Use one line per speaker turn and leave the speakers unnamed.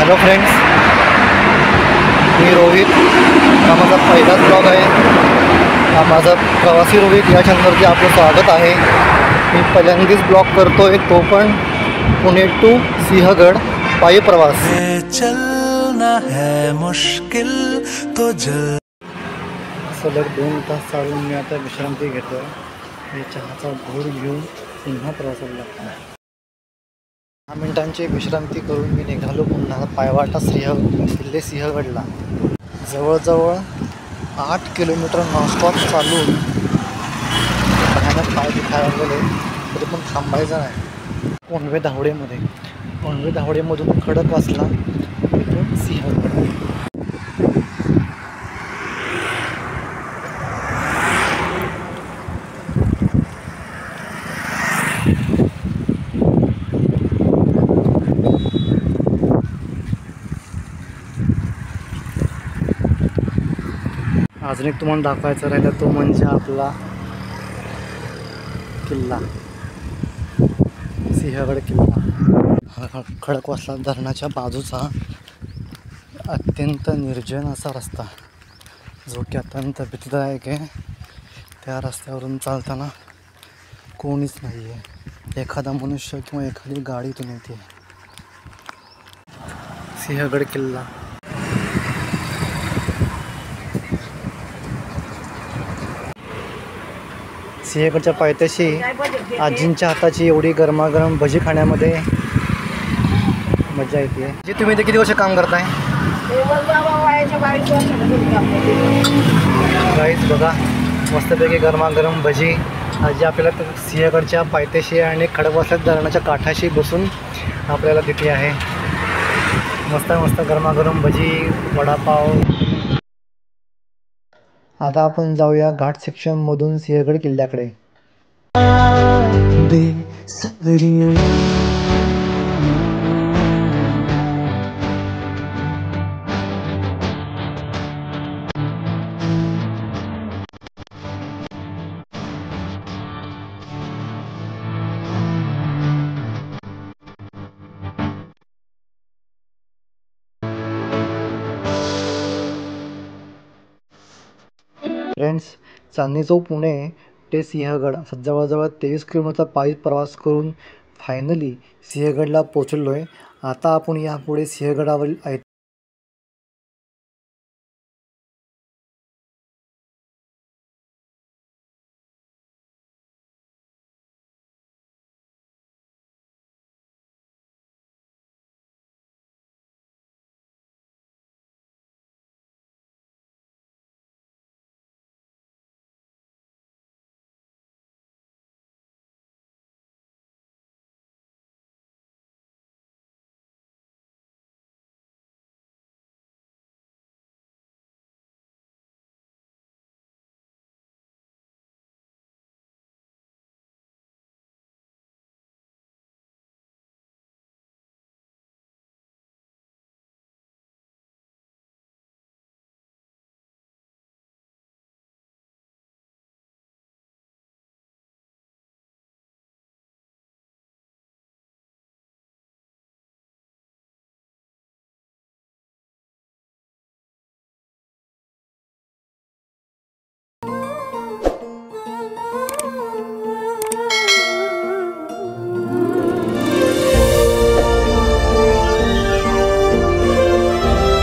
Hello friends, मी रोहित. हा माझा पहिलाच ब्लॉग आहे. हा माझा प्रवासी रोहित या चॅनलवरती आपलं स्वागत आहे. मी पहिल्यांदाच ब्लॉग करतोय, तो पण पुणे टू सिंहगड पायी प्रवास. चलना है मुश्किल तो सलग 2 तास चालून मी आता विश्रांती घेतोय. हे चहाचा घोर घेऊन पुन्हा प्रवासाला लागतो. 10 मिनिटांची विश्रांती करून मी निघालो पुन्हा पायवाटा किल्ले सिंहगडला. जवळजवळ 8 किलोमीटर नॉनस्टॉप चालून भयानक पाय दुखायला लागलेले, तरी पण थांबायचं नाही. कोंडवे धावडेमधून खडकवासला, इथून सिंहगड. अजून एक तुम्हाला दाखवायचा राहिला, तो म्हणजे आपला किल्ला, सिंहगड किल्ला. खडकवासला धरणाच्या बाजूचा अत्यंत निर्जन असा रस्ता, जो की अत्यंत भीतीदायक आहे. त्या रस्त्यावरून चालताना कोणीच नाही आहे. एखादा मनुष्य किंवा एखादी गाडी इथून येते. सिंहगड किल्ला. सिंहगडच्या पायथ्याशी आजींच्या हाताची एवढी गरमागरम भजी खाण्यामध्ये मजा येते. जे तुम्ही इथे किती वर्ष काम करताय? गाईस बघा, मस्तपैकी गरमागरम भजी. आजी आपल्याला सिंहगडच्या पायथ्याशी आणि खडकवासला धरणाच्या काठाशी बसून आपल्याला तिथे आहे. मस्त मस्त गरमागरम भजी, वडापाव. आता आपण जाऊया घाट सेक्शन मधून सिंहगड किल्ल्याकडे. फ्रेंड्स, चांदणी चौक पुणे ते सिंहगड जवळजवळ 23 किलोमीटरचा पायी प्रवास करून फायनली सिंहगडला पोचलो आहे. आता आपण यापुढे सिंहगडावरील